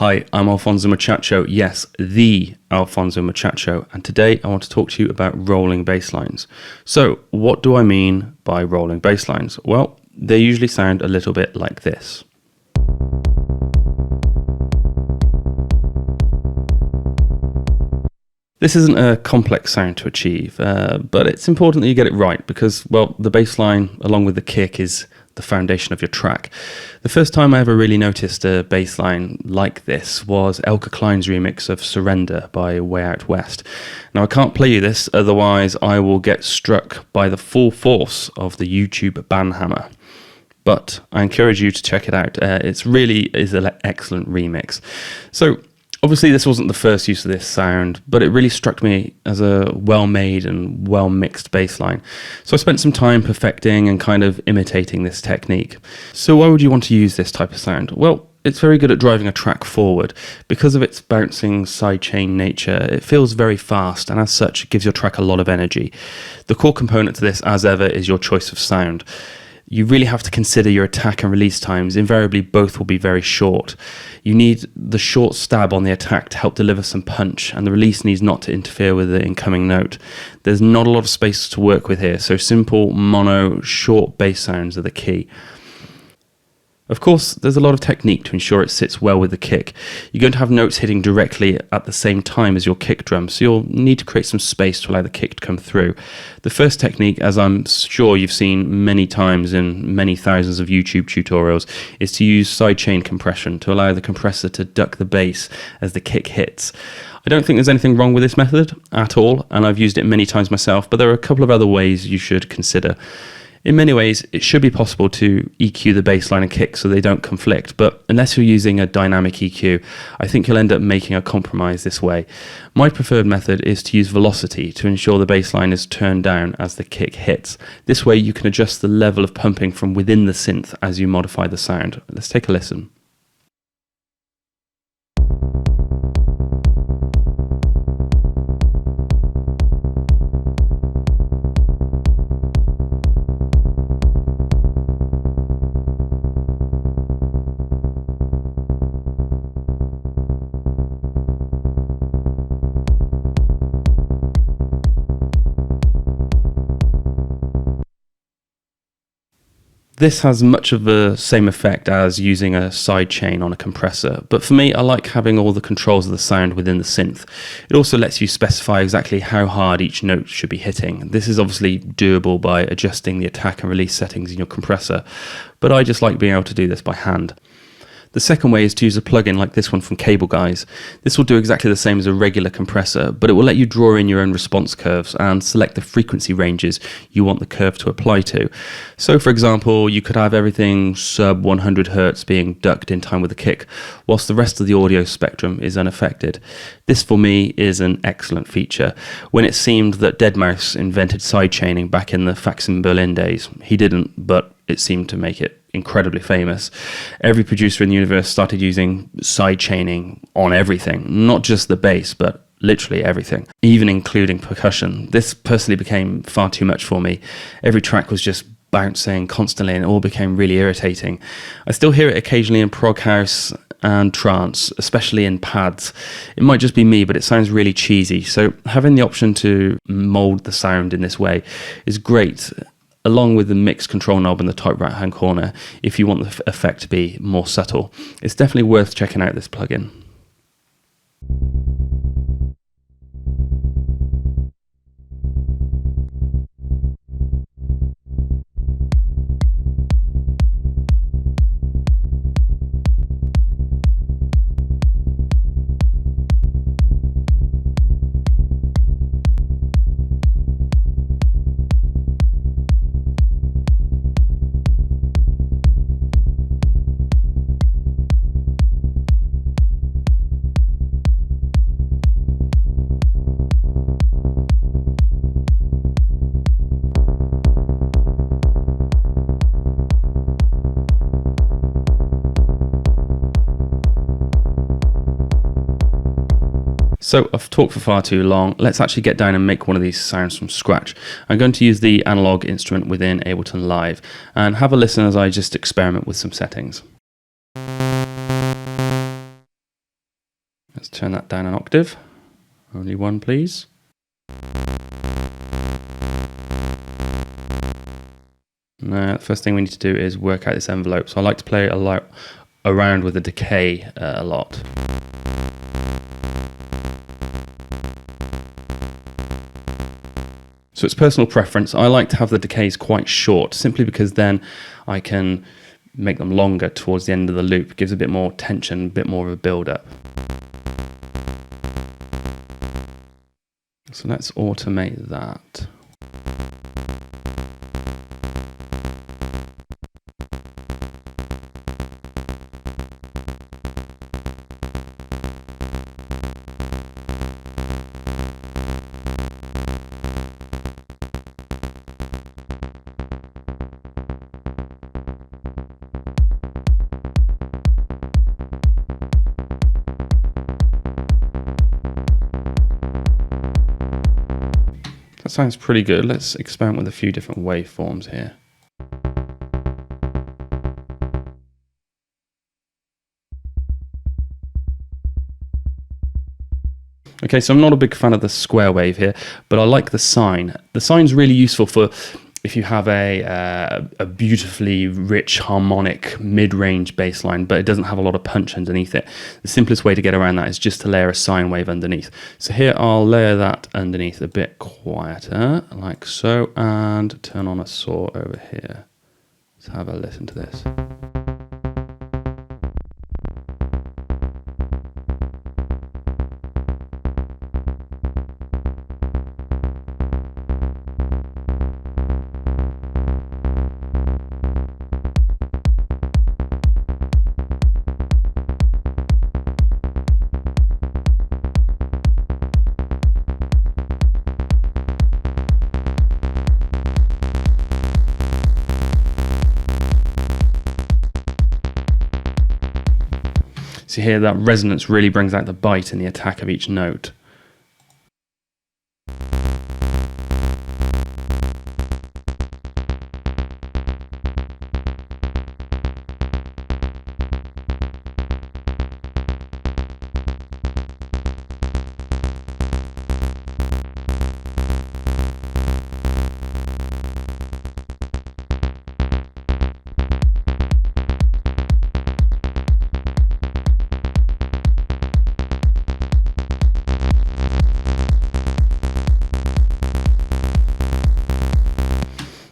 Hi, I'm Alfonso Muchacho, yes, the Alfonso Muchacho, and today I want to talk to you about rolling bass lines. So, what do I mean by rolling bass lines? Well, they usually sound a little bit like this. This isn't a complex sound to achieve, but it's important that you get it right because, well, the bass line, along with the kick, is the foundation of your track. The first time I ever really noticed a bass line like this was Elka Klein's remix of Surrender by Way Out West. Now, I can't play you this, otherwise I will get struck by the full force of the YouTube ban hammer. But I encourage you to check it out. It really is an excellent remix. So, obviously, this wasn't the first use of this sound, but it really struck me as a well-made and well-mixed bass line. So I spent some time perfecting and kind of imitating this technique. So why would you want to use this type of sound? Well, it's very good at driving a track forward. Because of its bouncing sidechain nature, it feels very fast, and as such, it gives your track a lot of energy. The core component to this, as ever, is your choice of sound. You really have to consider your attack and release times. Invariably, both will be very short. You need the short stab on the attack to help deliver some punch, and the release needs not to interfere with the incoming note. There's not a lot of space to work with here, so simple, mono, short bass sounds are the key. Of course, there's a lot of technique to ensure it sits well with the kick. You're going to have notes hitting directly at the same time as your kick drum, so you'll need to create some space to allow the kick to come through. The first technique, as I'm sure you've seen many times in many thousands of YouTube tutorials, is to use sidechain compression to allow the compressor to duck the bass as the kick hits. I don't think there's anything wrong with this method at all, and I've used it many times myself, but there are a couple of other ways you should consider. In many ways, it should be possible to EQ the bass line and kick so they don't conflict, but unless you're using a dynamic EQ, I think you'll end up making a compromise this way. My preferred method is to use velocity to ensure the bass line is turned down as the kick hits. This way you can adjust the level of pumping from within the synth as you modify the sound. Let's take a listen. This has much of the same effect as using a sidechain on a compressor, but for me, I like having all the controls of the sound within the synth. It also lets you specify exactly how hard each note should be hitting. This is obviously doable by adjusting the attack and release settings in your compressor, but I just like being able to do this by hand. The second way is to use a plugin like this one from Cable Guys. This will do exactly the same as a regular compressor, but it will let you draw in your own response curves and select the frequency ranges you want the curve to apply to. So for example, you could have everything sub 100 Hz being ducked in time with the kick, whilst the rest of the audio spectrum is unaffected. This for me is an excellent feature. When it seemed that deadmau5 invented sidechaining back in the Fax in Berlin days, he didn't, but it seemed to make it incredibly famous. Every producer in the universe started using sidechaining on everything, not just the bass, but literally everything, even including percussion. This personally became far too much for me. Every track was just bouncing constantly and it all became really irritating. I still hear it occasionally in prog house and trance, especially in pads. It might just be me, but it sounds really cheesy. So having the option to mold the sound in this way is great, along with the mix control knob in the top right hand corner if you want the effect to be more subtle. It's definitely worth checking out this plugin. So I've talked for far too long. Let's actually get down and make one of these sounds from scratch. I'm going to use the analog instrument within Ableton Live and have a listen as I just experiment with some settings. turn that down an octave. Only one, please. Now, the first thing we need to do is work out this envelope. So I like to play a lot around with the decay a lot. So it's personal preference. I like to have the decays quite short, simply because then I can make them longer towards the end of the loop. It gives a bit more tension, a bit more of a build-up. So let's automate that. That sounds pretty good. Let's experiment with a few different waveforms here. Okay, so I'm not a big fan of the square wave here, but I like the sine. The sine's really useful for if you have a beautifully rich harmonic mid-range bass line, but it doesn't have a lot of punch underneath it. The simplest way to get around that is just to layer a sine wave underneath. So here I'll layer that underneath a bit quieter, like so, and turn on a saw over here. Let's have a listen to this. So here that resonance really brings out the bite and the attack of each note.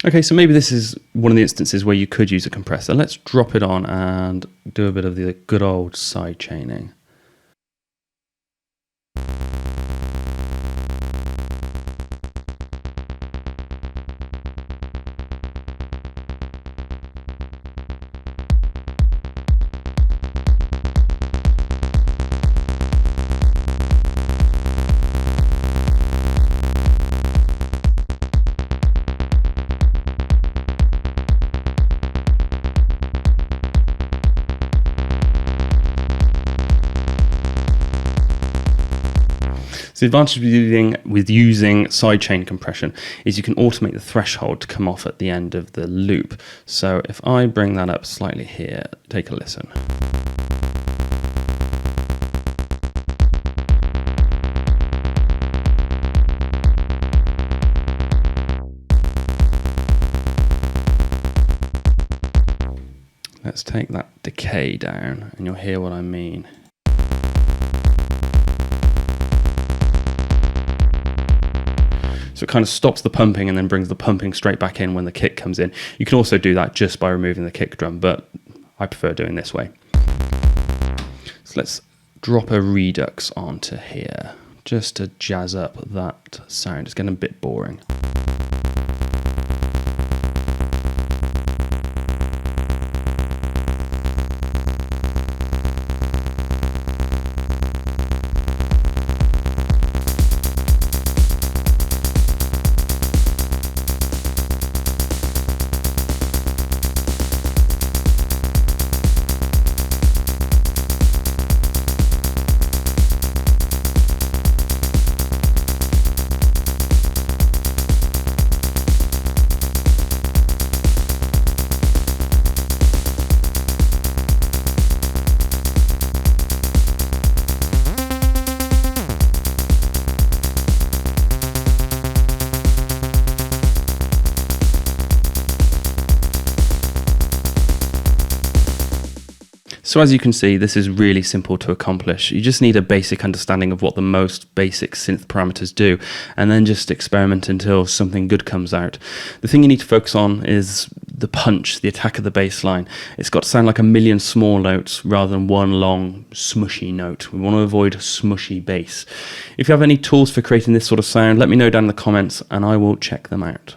Okay, so maybe this is one of the instances where you could use a compressor. Let's drop it on and do a bit of the good old side chaining. So the advantage with using sidechain compression is you can automate the threshold to come off at the end of the loop. So if I bring that up slightly here, take a listen. Let's take that decay down and you'll hear what I mean. So it kind of stops the pumping and then brings the pumping straight back in when the kick comes in. You can also do that just by removing the kick drum, but I prefer doing this way. So let's drop a redux onto here, just to jazz up that sound. It's getting a bit boring. So as you can see, this is really simple to accomplish. You just need a basic understanding of what the most basic synth parameters do, and then just experiment until something good comes out. The thing you need to focus on is the punch, the attack of the bass line. It's got to sound like a million small notes rather than one long smushy note. We want to avoid smushy bass. If you have any tools for creating this sort of sound, let me know down in the comments and I will check them out.